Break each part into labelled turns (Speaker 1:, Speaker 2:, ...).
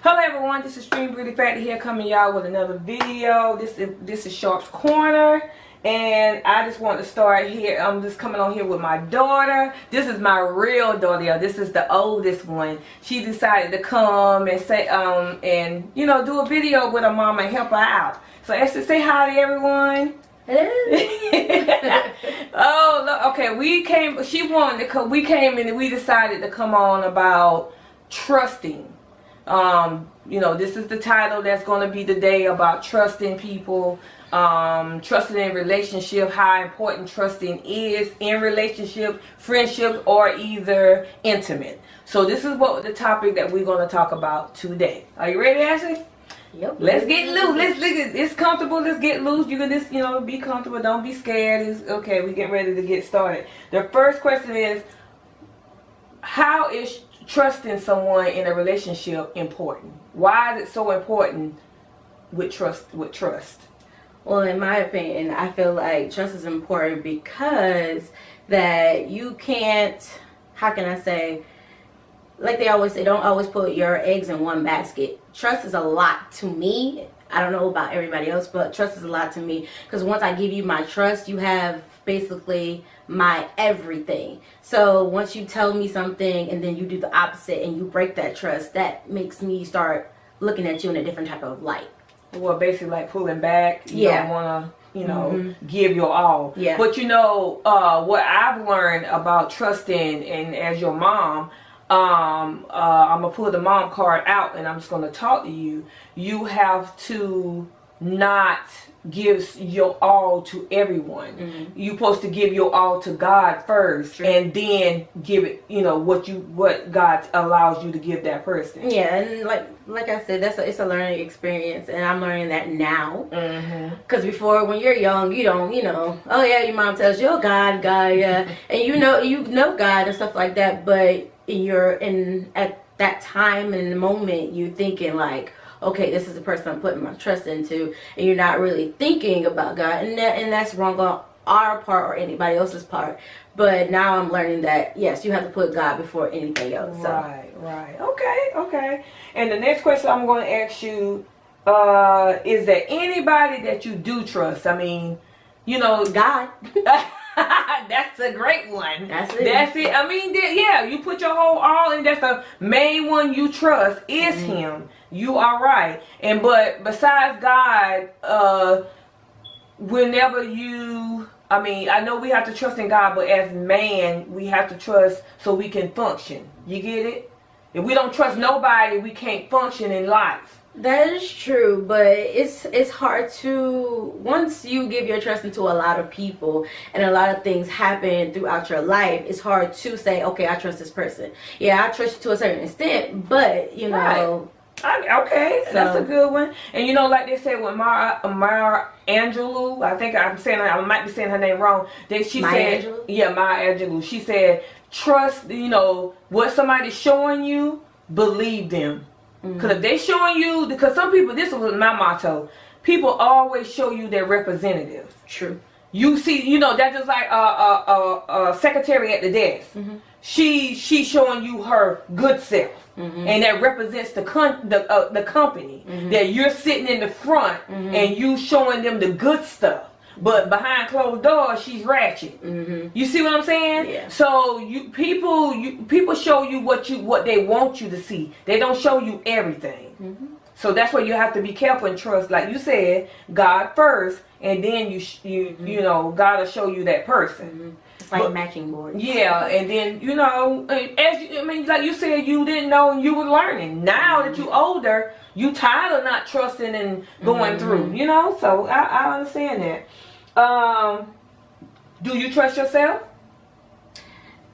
Speaker 1: Hello everyone, this is Stream Beauty Factory here coming y'all with another video. This is Sharp's Corner, and I just want to start here. I'm just coming on here with my daughter. This is my real daughter, y'all. This is the oldest one. She decided to come and say and you know, do a video with her mom and help her out. So Esther, say hi to everyone. Oh look, okay, we came, she wanted to come, we came and we decided to come on about trusting. You know, this is the title that's going to be today, about trusting people, trusting in relationship, how important trusting is in relationship, friendships, or either intimate. So this is what the topic that we're going to talk about today. Are you ready, Ashley?
Speaker 2: Yep.
Speaker 1: Let's get loose. It's comfortable. Let's get loose. You can just, you know, be comfortable. Don't be scared. It's okay. We get ready to get started. The first question is, how is trusting someone in a relationship important? Why is it so important with trust?
Speaker 2: Well, in my opinion, I feel like trust is important because that you can't, how can I say, like they always say, don't always put your eggs in one basket. Trust is a lot to me. I don't know about everybody else, but trust is a lot to me, because once I give you my trust, you have basically my everything. So once you tell me something and then you do the opposite and you break that trust, that makes me start looking at you in a different type of light.
Speaker 1: Well, basically like pulling back. You don't want to, you know, give your all.
Speaker 2: Yeah.
Speaker 1: But you know, what I've learned about trusting, and as your mom, I'm gonna pull the mom card out and I'm just gonna talk to you. You have to not give your all to everyone. You're supposed to give your all to God first, and then give it, you know, what God allows you to give that person.
Speaker 2: Yeah, and like I said, it's a learning experience, and I'm learning that now. Because before, when you're young, you don't, you know, oh yeah, your mom tells you, oh God, yeah, and you know God and stuff like that, but at that time and in the moment, you're thinking like, okay, this is the person I'm putting my trust into, and you're not really thinking about God, and that's wrong on our part or anybody else's part. But now I'm learning that yes, you have to put God before anything else. So.
Speaker 1: Right. Okay. And the next question I'm going to ask you, is there anybody that you do trust? I mean, you know,
Speaker 2: God.
Speaker 1: That's a great one.
Speaker 2: That's it.
Speaker 1: I mean, yeah, you put your whole all in. That's the main one you trust is Him. You are right. And but besides God, whenever you, I mean, I know we have to trust in God, but as man, we have to trust so we can function. You get it? If we don't trust nobody, we can't function in life.
Speaker 2: That is true, but it's hard to, once you give your trust into a lot of people and a lot of things happen throughout your life, it's hard to say, okay, I trust this person. Yeah, I trust you to a certain extent, but you know.
Speaker 1: Okay, so that's a good one. And you know, like they said with Maya Angelou, I think I might be saying her name wrong. That she said,
Speaker 2: Angelou?
Speaker 1: Yeah, Maya Angelou. She said, trust, you know, what somebody's showing you, believe them. Because if they showing you, because some people, this was my motto, people always show you their representative.
Speaker 2: True.
Speaker 1: You see, you know, that's just like a secretary at the desk. She's showing you her good self, and that represents the company. That you're sitting in the front and you showing them the good stuff. But behind closed doors, she's ratchet. You see what I'm saying?
Speaker 2: Yeah.
Speaker 1: So people show you what they want you to see. They don't show you everything. So that's why you have to be careful and trust, like you said, God first, and then you know, God will show you that person.
Speaker 2: It's like matching boards.
Speaker 1: Yeah, and then you know, like you said, you didn't know and you were learning. Now that you older, you tired of not trusting and going through. You know, so I understand that. Do you trust yourself?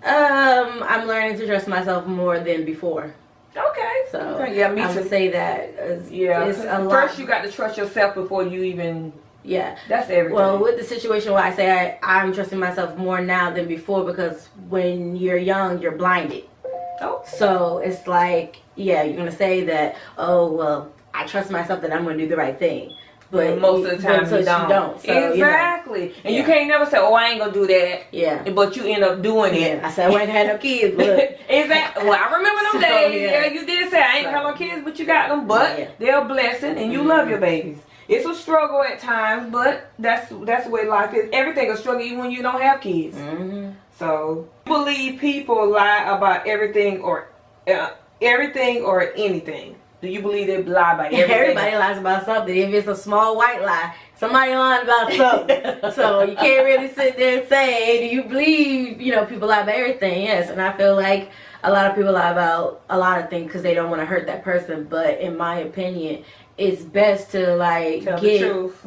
Speaker 2: I'm learning to trust myself more than before.
Speaker 1: Okay.
Speaker 2: So
Speaker 1: okay. Yeah, me
Speaker 2: I would
Speaker 1: too.
Speaker 2: say that it's a lot.
Speaker 1: First you got to trust yourself before you even.
Speaker 2: Yeah.
Speaker 1: That's everything.
Speaker 2: Well, with the situation where I say I'm trusting myself more now than before, because when you're young, you're blinded.
Speaker 1: Oh.
Speaker 2: So it's like, yeah, you're going to say that, oh, well, I trust myself that I'm going to do the right thing. but
Speaker 1: most of the time you don't.
Speaker 2: So,
Speaker 1: exactly. And you can't never say, "Oh, I ain't gonna do that."
Speaker 2: Yeah.
Speaker 1: But you end up doing it.
Speaker 2: I said I ain't had no kids. But
Speaker 1: exactly. Well, I remember them days. Yeah, you did say I ain't have no kids, but you got them. But they're a blessing, and you love your babies. It's a struggle at times, but that's the way life is. Everything is a struggle, even when you don't have kids. So, I believe people lie about everything or anything. Do you believe they lie about everything?
Speaker 2: Everybody lies about something. If it's a small white lie, somebody lying about something. So you can't really sit there and say, hey, do you believe, people lie about everything? Yes, and I feel like a lot of people lie about a lot of things because they don't want to hurt that person. But in my opinion, it's best to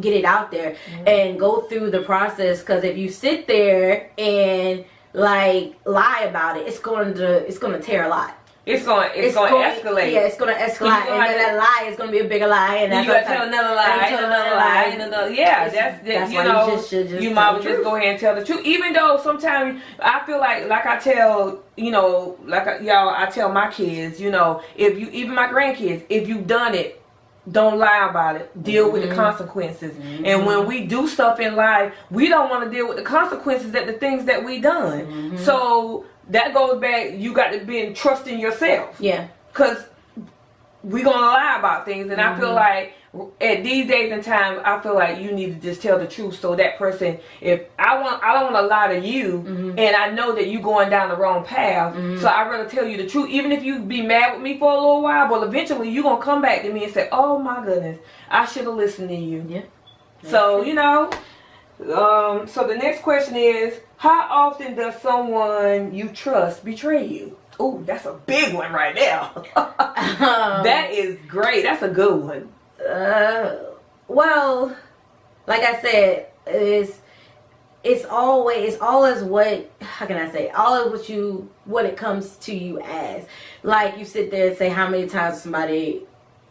Speaker 2: get it out there and go through the process. Because if you sit there and lie about it, it's going to tear a lot. It's going to escalate. Yeah, it's going to escalate, and then that lie is going to be a bigger lie, and
Speaker 1: you got to tell another lie, and another. Yeah, that's you might just go ahead and tell the truth. Even though sometimes I feel like I tell I tell my kids, if you, even my grandkids, if you've done it, don't lie about it. Deal with the consequences. And when we do stuff in life, we don't want to deal with the consequences that the things that we done. So that goes back, you got to be trusting yourself. Yeah. Because we're going to lie about things. And I feel like at these days and times, I feel like you need to just tell the truth. So that person, if I don't want to lie to you, and I know that you're going down the wrong path, so I'd rather tell you the truth. Even if you be mad with me for a little while, but eventually you're going to come back to me and say, oh my goodness, I should have listened to you. Yeah. So, so the next question is, how often does someone you trust betray you? Oh, that's a big one right there. That is great. That's a good one.
Speaker 2: Well, like I said, it's always what, how can I say, what it comes to you as. Like, you sit there and say how many times somebody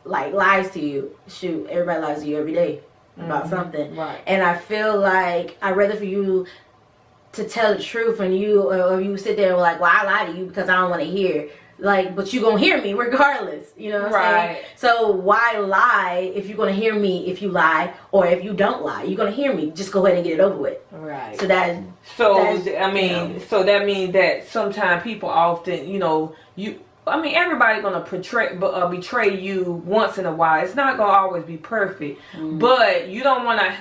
Speaker 2: lies to you. Shoot, everybody lies to you every day about something. Right. And I feel like I'd rather for you to tell the truth, and you sit there and well, I lie to you because I don't want to hear. But you gonna hear me regardless, you know what I'm saying? So why lie if you're gonna hear me if you lie, or if you don't lie, you're gonna hear me. Just go ahead and get it over with. Right. So that
Speaker 1: means that sometimes people often, everybody's gonna betray you once in a while. It's not gonna always be perfect, but you don't want to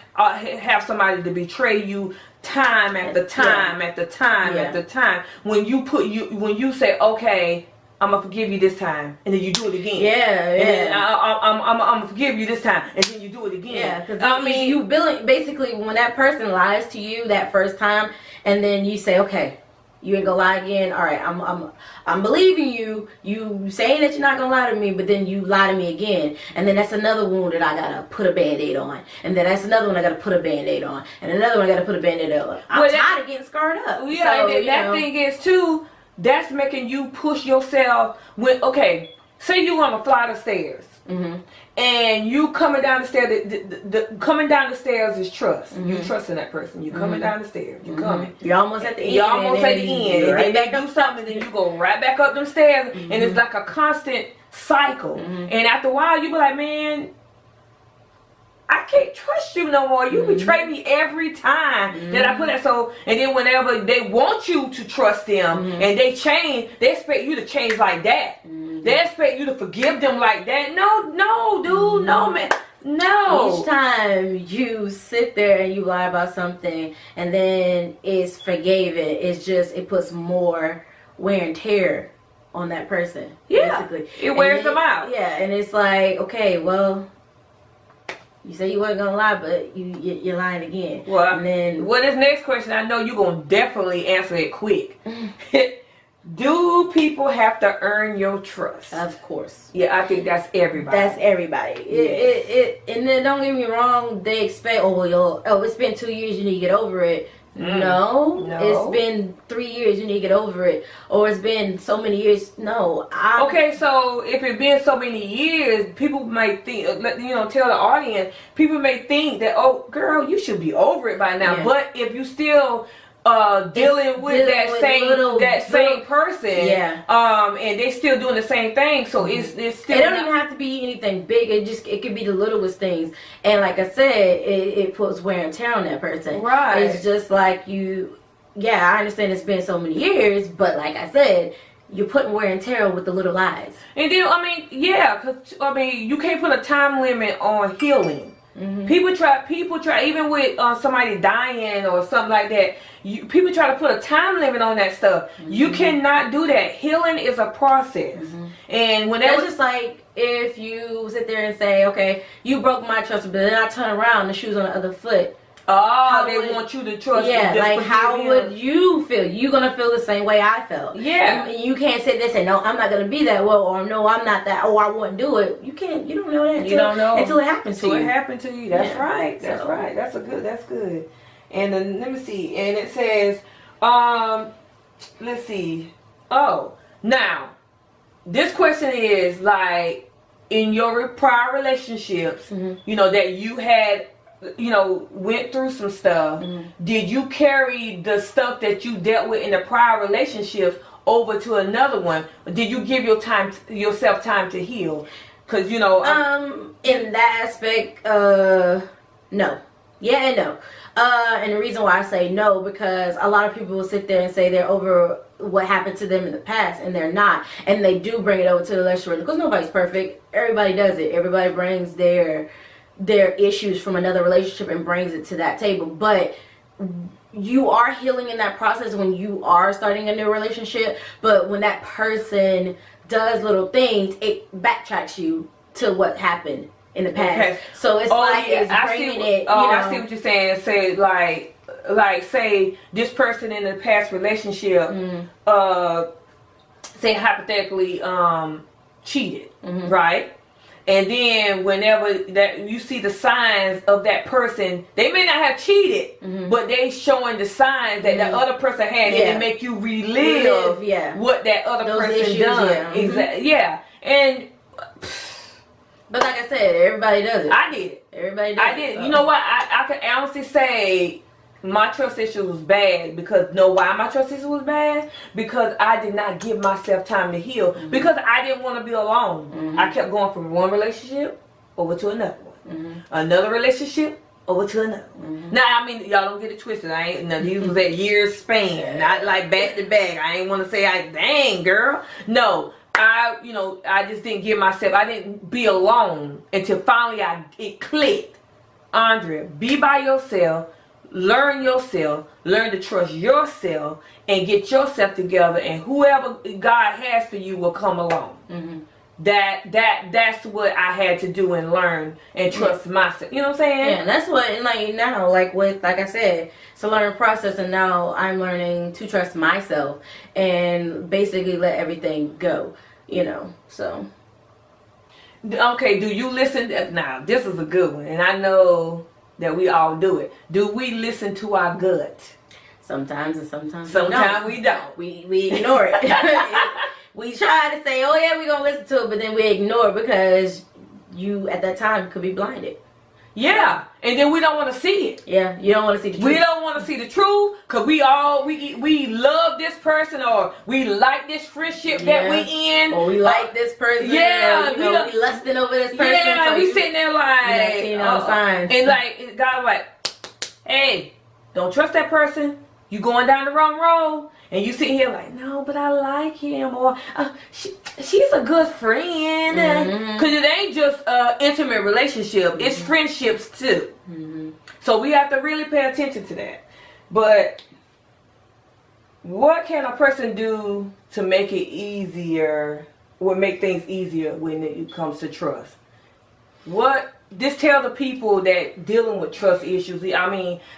Speaker 1: have somebody to betray you time after time after time after time. When you say, okay, I'm gonna forgive you this time, and then you do it again. And then I'm gonna forgive you this time, and then you do it again. Yeah, because
Speaker 2: you basically when that person lies to you that first time, and then you say, okay, you ain't gonna lie again. All right, I'm believing you. You saying that you're not gonna lie to me, but then you lie to me again, and then that's another wound that I gotta put a Band-Aid on, and then that's another one I gotta put a Band-Aid on, and another one I gotta put a Band-Aid on. I'm tired of getting scarred up.
Speaker 1: Yeah, so, that thing is too. That's making you push yourself. Say you want to fly the stairs, and you coming down the stairs. Coming down the stairs is trust. You trusting that person. You coming down the stairs. You coming.
Speaker 2: You're almost at the end.
Speaker 1: You're almost at the end. And then they do something, then you go right back up them stairs, and it's like a constant cycle. And after a while, you be like, man, I can't trust you no more. You betray me every time that I put that. So, and then whenever they want you to trust them and they change, they expect you to change like that. They expect you to forgive them like that. No, dude, no, man. No.
Speaker 2: Each time you sit there and you lie about something and then it's forgiven, it puts more wear and tear on that person.
Speaker 1: Yeah. Basically. It wears them out.
Speaker 2: Yeah, and it's like, okay, well, you say you wasn't gonna lie, but you're lying again.
Speaker 1: Well, and then this next question, I know you're gonna definitely answer it quick. Do people have to earn your trust?
Speaker 2: Of course.
Speaker 1: Yeah, I think that's everybody.
Speaker 2: That's everybody. Yes. And then don't get me wrong, they expect, it's been 2 years, you need to get over it. No, it's been 3 years, you need to get over it. Or it's been so many years. No.
Speaker 1: Okay, so if it's been so many years, people may think, tell the audience, people may think that, oh, girl, you should be over it by now. Yeah. But if you still dealing with that same person.
Speaker 2: Yeah.
Speaker 1: And they still doing the same thing. So it's still.
Speaker 2: It don't even have to be anything big. It could be the littlest things. And like I said, it puts wear and tear on that person.
Speaker 1: Right.
Speaker 2: It's just like you. Yeah, I understand it's been so many years, but like I said, you're putting wear and tear with the little lies.
Speaker 1: And then because you can't put a time limit on healing. Mm-hmm. People try even with somebody dying or something like that. People try to put a time limit on that stuff. Mm-hmm. You cannot do that. Healing is a process. Mm-hmm. And whenever
Speaker 2: it's just like if you sit there and say, okay, you broke my trust, but then I turn around and the shoe's on the other foot.
Speaker 1: They want you to trust.
Speaker 2: Yeah, like how would you feel? You gonna feel the same way I felt.
Speaker 1: Yeah.
Speaker 2: And you can't sit there and say, no, I'm not gonna be that well, or no, I'm not that, or I wouldn't do it. You can't. You don't know that.
Speaker 1: You don't know
Speaker 2: until it happens to you.
Speaker 1: Until it happened to you. That's right. That's right. That's good. And then let me see. And it says, let's see. Oh, now this question is like in your prior relationships, mm-hmm. That you had. Went through some stuff. Mm-hmm. Did you carry the stuff that you dealt with in the prior relationships over to another one? Did you give yourself time to heal? Because in
Speaker 2: that aspect, no. Yeah and no. And the reason why I say no, because a lot of people will sit there and say they're over what happened to them in the past, and they're not. And they do bring it over to the relationship because nobody's perfect. Everybody does it. Everybody brings their issues from another relationship and brings it to that table. But you are healing in that process when you are starting a new relationship. But when that person does little things, it backtracks you to what happened in the past. Okay. So it's it's bringing it.
Speaker 1: I see what you're saying. Say like say this person in the past relationship, say hypothetically, cheated, mm-hmm. right? And then whenever that you see the signs of that person, they may not have cheated, mm-hmm. but they showing the signs that mm-hmm. the other person had, and it make you relive what that other person done. Yeah. Exactly. Yeah. And
Speaker 2: but like I said, everybody does it.
Speaker 1: I did.
Speaker 2: Everybody does it.
Speaker 1: I did. So. You know what? I can honestly say my trust issue was bad because why my trust issue was bad? Because I did not give myself time to heal, mm-hmm. because I didn't want to be alone. Mm-hmm. I kept going from one relationship over to another one, mm-hmm. another relationship over to another one. Mm-hmm. Now y'all don't get it twisted. These was at years span, not like back to back. I ain't want to say dang girl. No, I just didn't give myself. I didn't be alone until finally it clicked. Andrea, be by yourself. Learn yourself, learn to trust yourself, and get yourself together, and whoever God has for you will come along. Mm-hmm. That's what I had to do and learn and trust myself. You know what I'm saying?
Speaker 2: Yeah, that's what now, like I said, it's a learning process, and now I'm learning to trust myself and basically let everything go. So.
Speaker 1: Okay, do you listen? Now, this is a good one, and I know that we all do it. Do we listen to our gut?
Speaker 2: Sometimes, and sometimes
Speaker 1: we don't.
Speaker 2: We ignore it. We try to say, oh yeah, we're going to listen to it, but then we ignore it because you at that time could be blinded.
Speaker 1: Yeah, and then we don't want to see it.
Speaker 2: Yeah, you don't want to see the truth.
Speaker 1: We don't want to see the truth because we love this person, or we like this friendship that we in,
Speaker 2: or we like this person.
Speaker 1: Yeah,
Speaker 2: we lusting over this person.
Speaker 1: Yeah,
Speaker 2: so
Speaker 1: we sitting there like
Speaker 2: seeing no signs,
Speaker 1: and like God like, hey, don't trust that person. You going down the wrong road. And you sitting here like, no, but I like him, or she's a good friend. Because it ain't just an intimate relationship. It's friendships too. Mm-hmm. So we have to really pay attention to that. But what can a person do to make it easier, or make things easier when it comes to trust? Just tell the people that dealing with trust issues.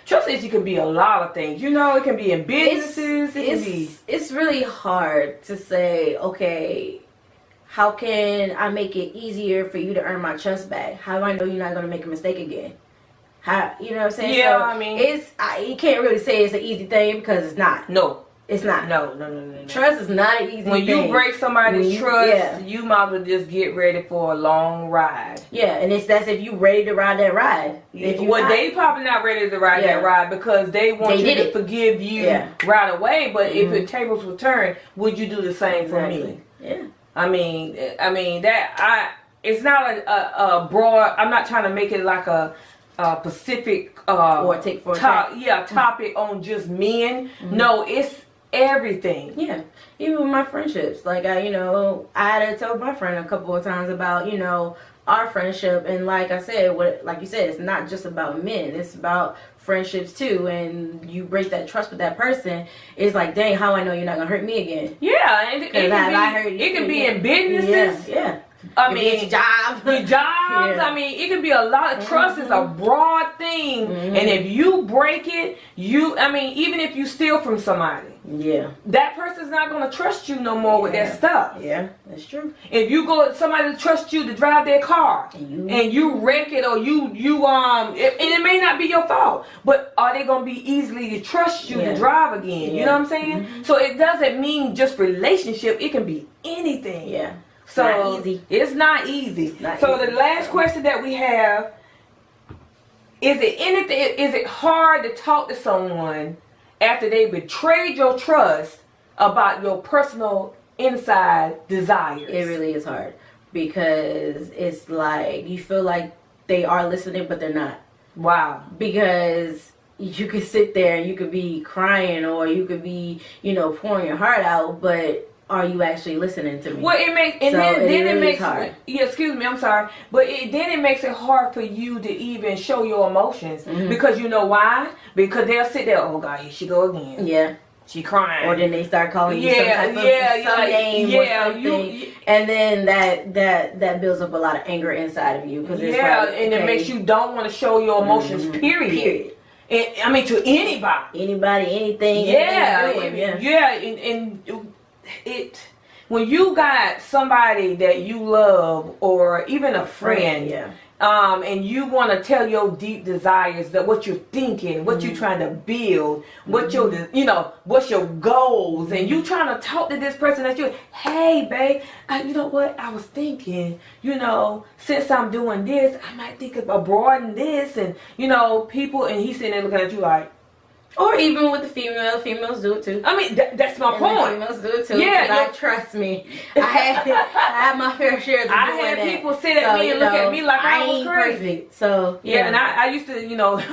Speaker 1: Trust issue can be a lot of things. It can be in businesses.
Speaker 2: It's really hard to say, okay, how can I make it easier for you to earn my trust back? How do I know you're not going to make a mistake again? You know what I'm saying?
Speaker 1: Yeah,
Speaker 2: you can't really say it's an easy thing because it's not.
Speaker 1: No.
Speaker 2: It's not.
Speaker 1: No.
Speaker 2: Trust is not an easy
Speaker 1: When
Speaker 2: thing.
Speaker 1: you break somebody's trust,
Speaker 2: yeah.
Speaker 1: you might as well just get ready for a long ride.
Speaker 2: Yeah, and that's if you ready to ride that ride. If you
Speaker 1: Well,
Speaker 2: not,
Speaker 1: they probably not ready to ride that ride because they want you to forgive you right away. But if the tables were turned, would you do the same for me?
Speaker 2: Yeah.
Speaker 1: I mean it's not a broad. I'm not trying to make it like a specific
Speaker 2: or take for
Speaker 1: topic on just men. No, it's everything.
Speaker 2: Yeah, even with my friendships, like I had to tell my friend a couple of times about our friendship, and like I said, like you said, it's not just about men, it's about friendships too. And you break that trust with that person, it's like, dang, how I know you're not gonna hurt me again?
Speaker 1: Yeah, and it can be in businesses.
Speaker 2: Yeah.
Speaker 1: I mean,
Speaker 2: your jobs.
Speaker 1: Yeah. I mean, it can be a lot of trust is a broad thing, and if you break it, even if you steal from somebody, that person's not going to trust you no more with that stuff.
Speaker 2: Yeah, that's true.
Speaker 1: If you somebody trust you to drive their car and you wreck it, or and it may not be your fault, but are they going to be easily to trust you to drive again? You know what I'm saying? So it doesn't mean just relationship; it can be anything.
Speaker 2: Yeah.
Speaker 1: So it's not easy. The last question that we have, is it hard to talk to someone after they betrayed your trust about your personal inside desires?
Speaker 2: It really is hard, because it's like you feel like they are listening but they're not.
Speaker 1: Wow.
Speaker 2: Because you could sit there and you could be crying, or you could be pouring your heart out, but are you actually listening to me?
Speaker 1: Well, it makes hard. Yeah, excuse me, I'm sorry, but then it makes it hard for you to even show your emotions, because you know why? Because they'll sit there, oh God, here she go again.
Speaker 2: Yeah,
Speaker 1: she crying.
Speaker 2: Or then they start calling you some name or something, and then that builds up a lot of anger inside of you, because
Speaker 1: it makes you don't want to show your emotions. Period. And, to anybody, anything. When you got somebody that you love, or even a friend, and you want to tell your deep desires, that what you're thinking, what you're trying to build, what what's your goals, and you trying to talk to this person hey babe, you know what, I was thinking, since I'm doing this, I might think about broadening this, and people, and he's sitting there looking at you like.
Speaker 2: Or even with the females do it too.
Speaker 1: I mean, that's my point.
Speaker 2: Females do it too. Yeah, trust me. I had my fair share of doing that. I had
Speaker 1: people sit at me and look at me like I was crazy.
Speaker 2: Perfect. So
Speaker 1: and I used to,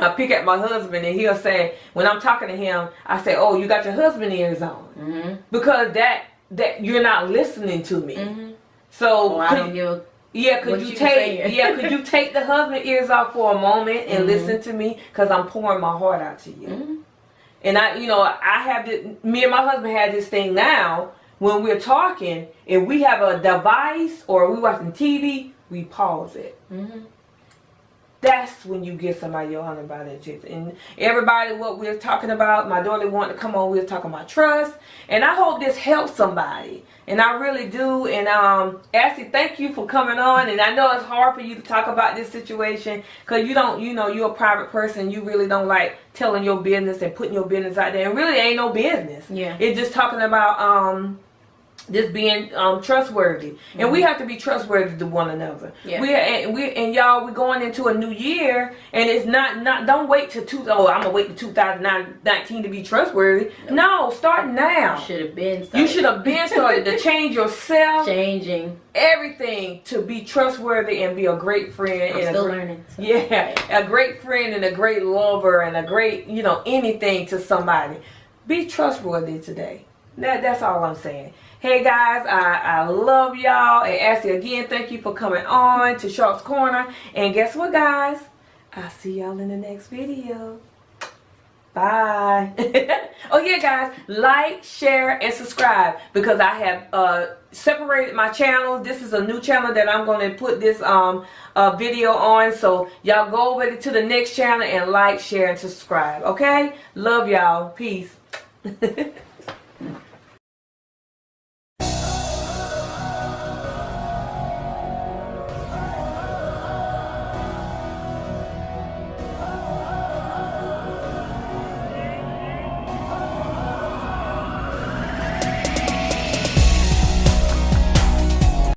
Speaker 1: I pick at my husband, and he'll say, when I'm talking to him, I say, "Oh, you got your husband ears on," because that you're not listening to me. So
Speaker 2: I don't give a.
Speaker 1: Could you take the husband ears off for a moment and listen to me, because I'm pouring my heart out to you. And I have this, me and my husband have this thing now, when we're talking, if we have a device or we watching TV, we pause it. That's when you give somebody your 100% chance. And everybody, what we're talking about, my daughter wanted to come on, we're talking about trust. And I hope this helps somebody. And I really do. And Ashley, thank you for coming on. And I know it's hard for you to talk about this situation, because you don't, you're a private person. You really don't like telling your business and putting your business out there. And really ain't no business.
Speaker 2: Yeah.
Speaker 1: It's just talking about just being trustworthy, and we have to be trustworthy to one another. We're going into a new year, and it's not don't wait till I'm gonna wait till 2019 to be trustworthy. No, start now. You should have been started to change yourself,
Speaker 2: changing
Speaker 1: everything to be trustworthy and be a great friend.
Speaker 2: I'm still learning. So.
Speaker 1: A great friend and a great lover and a great anything to somebody. Be trustworthy today. That's all I'm saying. Hey guys, I love y'all. And Ashley, again, thank you for coming on to Sharp's Corner. And guess what, guys? I'll see y'all in the next video. Bye. Oh yeah, guys, like, share, and subscribe, because I have separated my channels. This is a new channel that I'm going to put this video on. So y'all go over to the next channel and like, share, and subscribe. Okay? Love y'all. Peace.